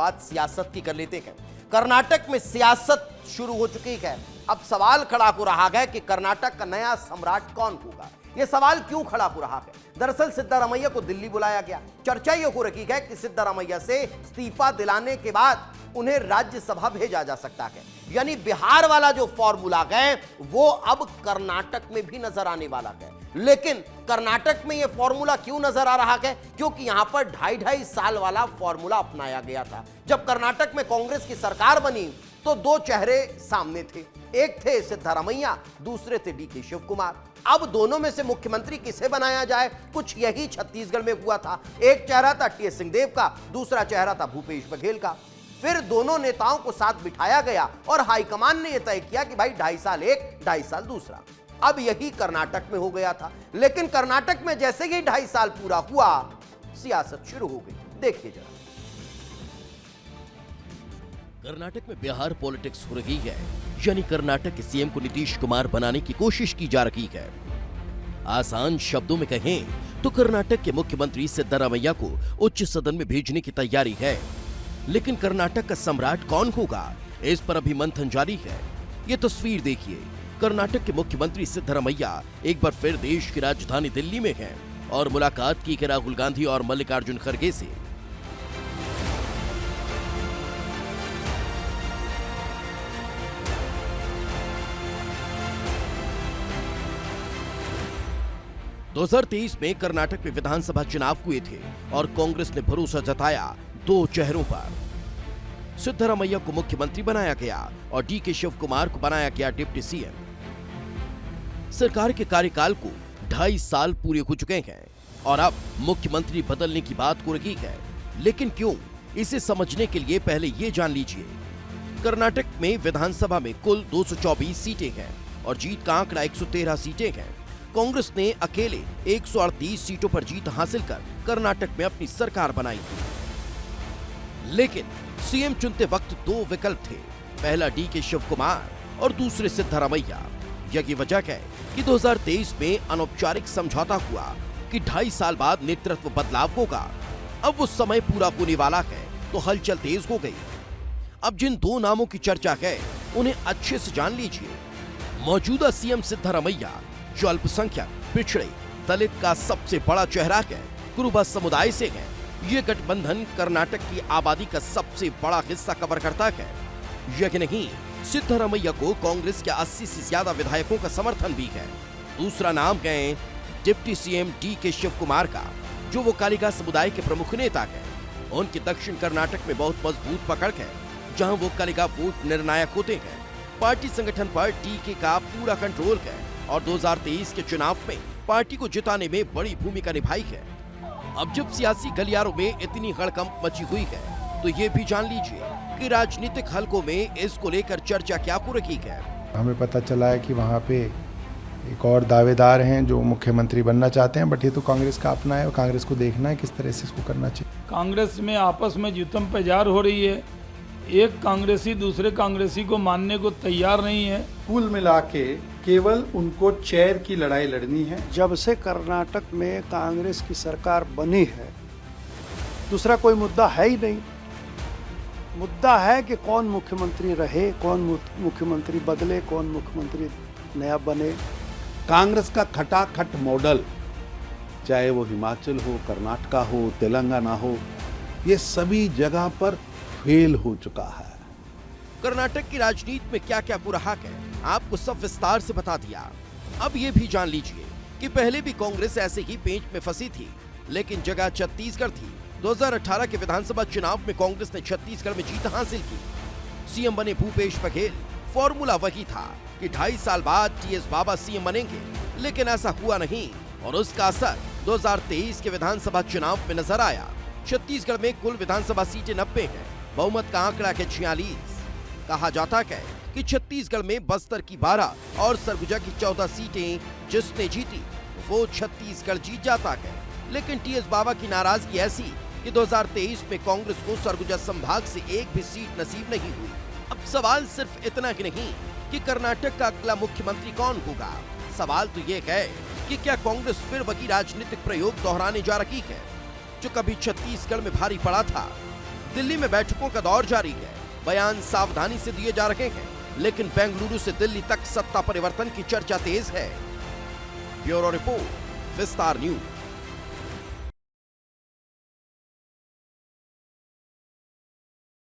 शुरुआत सियासत की कर लेते हैं। कर्नाटक में सियासत शुरू हो चुकी है। अब सवाल खड़ा हो रहा है कि कर्नाटक का नया सम्राट कौन होगा। यह सवाल क्यों खड़ा हो रहा है? दरअसल सिद्धारमैया को दिल्ली बुलाया गया। चर्चा यह हो रही है कि सिद्धारमैया से इस्तीफा दिलाने के बाद उन्हें राज्यसभा भेजा जा सकता है। यानी बिहार वाला जो फॉर्मूला है वो अब कर्नाटक में भी नजर आने वाला है। लेकिन कर्नाटक में यह फॉर्मूला क्यों नजर आ रहा है? क्योंकि यहां पर 2.5 साल वाला फॉर्मूला अपनाया गया था। जब कर्नाटक में कांग्रेस की सरकार बनी तो दो चेहरे सामने थे, एक थे सिद्धारमैया, दूसरे थे डीके शिव कुमार। अब दोनों में से मुख्यमंत्री किसे बनाया जाए, कुछ यही छत्तीसगढ़ में हुआ था। एक चेहरा था टीएस सिंहदेव का, दूसरा चेहरा था भूपेश बघेल का। फिर दोनों नेताओं को साथ बिठाया गया और हाईकमान ने यह तय किया कि भाई 2.5 साल एक, 2.5 साल दूसरा। अब यही कर्नाटक में हो गया था। लेकिन कर्नाटक में जैसे ही 2.5 साल पूरा हुआ, सियासत शुरू हो गई। देखिए जरा। कर्नाटक में बिहार पॉलिटिक्स हो रही है, यानी कर्नाटक के सीएम को नीतीश कुमार बनाने की कोशिश की जा रही है। आसान शब्दों में कहें तो कर्नाटक के मुख्यमंत्री सिद्धारमैया को उच्च सदन में भेजने की तैयारी है। लेकिन कर्नाटक का सम्राट कौन होगा, इस पर अभी मंथन जारी है। ये तस्वीर देखिए। कर्नाटक के मुख्यमंत्री सिद्धारमैया एक बार फिर देश की राजधानी दिल्ली में हैं और मुलाकात की राहुल गांधी और मल्लिकार्जुन खड़गे से। दो 2023 में कर्नाटक में विधानसभा चुनाव हुए थे और कांग्रेस ने भरोसा जताया 2 चेहरों पर। सिद्धारमैया को मुख्यमंत्री बनाया गया और डीके शिव कुमार को बनाया गया डिप्टी सीएम। सरकार के कार्यकाल को 2.5 साल पूरे हो चुके हैं और अब मुख्यमंत्री बदलने की बात हो रही है। लेकिन क्यों, इसे समझने के लिए पहले ये जान लीजिए। कर्नाटक में विधानसभा में कुल 224 सीटें हैं और जीत का आंकड़ा 113 सीटें हैं। कांग्रेस ने अकेले 138 सीटों पर जीत हासिल कर कर्नाटक में अपनी सरकार बनाई थी। लेकिन सीएम चुनते वक्त 2 विकल्प थे, पहला डीके शिव कुमार और दूसरे सिद्धारमैया। यही वजह है कि 2023 में अनौपचारिक समझौता हुआ कि 2.5 साल बाद नेतृत्व बदलाव होगा। अब वो समय पूरा होने वाला है तो हलचल तेज हो गई। अब जिन 2 नामों की चर्चा है उन्हें अच्छे से जान लीजिए। मौजूदा सीएम सिद्धारमैया जो अल्पसंख्यक, पिछड़े, दलित का सबसे बड़ा चेहरा है, कुरुबा समुदाय से है। ये गठबंधन कर्नाटक की आबादी का सबसे बड़ा हिस्सा कवर करता है। यही नहीं, सिद्धारमैया को कांग्रेस के 80 से ज्यादा विधायकों का समर्थन भी है। दूसरा नाम है deputy CM DK Shivakumar का, जो वो कालिका समुदाय के प्रमुख नेता है। उनकी दक्षिण कर्नाटक में बहुत मजबूत पकड़ है, जहां वो कालिका वोट निर्णायक होते हैं। पार्टी संगठन पर डीके का पूरा कंट्रोल है और 2023 के चुनाव में पार्टी को जिताने में बड़ी भूमिका निभाई है। अब जब सियासी गलियारों में इतनी हड़कंप मची हुई है तो ये भी जान लीजिए कि राजनीतिक हलकों में इसको लेकर चर्चा क्या हो रही है। हमें पता चला है कि वहाँ पे एक और दावेदार हैं जो मुख्यमंत्री बनना चाहते हैं, बट ये तो कांग्रेस का अपना है और कांग्रेस को देखना है किस तरह से इसको करना चाहिए। कांग्रेस में आपस में जुतम पैजार हो रही है। एक कांग्रेसी दूसरे कांग्रेसी को मानने को तैयार नहीं है। कुल मिला के केवल उनको चेयर की लड़ाई लड़नी है। जब से कर्नाटक में कांग्रेस की सरकार बनी है, दूसरा कोई मुद्दा है ही नहीं। मुद्दा है कि कौन मुख्यमंत्री रहे, कौन मुख्यमंत्री बदले, कौन मुख्यमंत्री नया बने। कांग्रेस का खटाखट मॉडल, चाहे वो हिमाचल हो, कर्नाटक हो, तेलंगाना हो, ये सभी जगह पर फेल हो चुका है। कर्नाटक की राजनीति में क्या क्या हो रहा है आपको सब विस्तार से बता दिया। अब ये भी जान लीजिए कि पहले भी कांग्रेस ऐसे ही पेंच में फंसी थी, लेकिन जगह छत्तीसगढ़ थी। 2018 के विधानसभा चुनाव में कांग्रेस ने छत्तीसगढ़ में जीत हासिल की। सीएम बने भूपेश बघेल। फॉर्मूला वही था कि 2.5 साल बाद टीएस बाबा सीएम बनेंगे, लेकिन ऐसा हुआ नहीं और उसका असर 2023 के विधानसभा चुनाव में नजर आया। छत्तीसगढ़ में कुल विधानसभा सीटें 90 हैं, बहुमत का आंकड़ा है 46। कहा जाता है कि छत्तीसगढ़ में बस्तर की 12 और सरगुजा की 14 सीटें जिसने जीती वो छत्तीसगढ़ जीत जाता है। लेकिन टीएस बाबा की नाराजगी ऐसी कि 2023 में कांग्रेस को सरगुजा संभाग से एक भी सीट नसीब नहीं हुई। अब सवाल सिर्फ इतना ही नहीं कि कर्नाटक का अगला मुख्यमंत्री कौन होगा, सवाल तो ये है कि क्या कांग्रेस फिर वही राजनीतिक प्रयोग दोहराने जा रही है जो कभी छत्तीसगढ़ में भारी पड़ा था। दिल्ली में बैठकों का दौर जारी है, बयान सावधानी से दिए जा रहे हैं, लेकिन बेंगलुरु से दिल्ली तक सत्ता परिवर्तन की चर्चा तेज है। ब्यूरो रिपोर्ट, विस्तार न्यूज।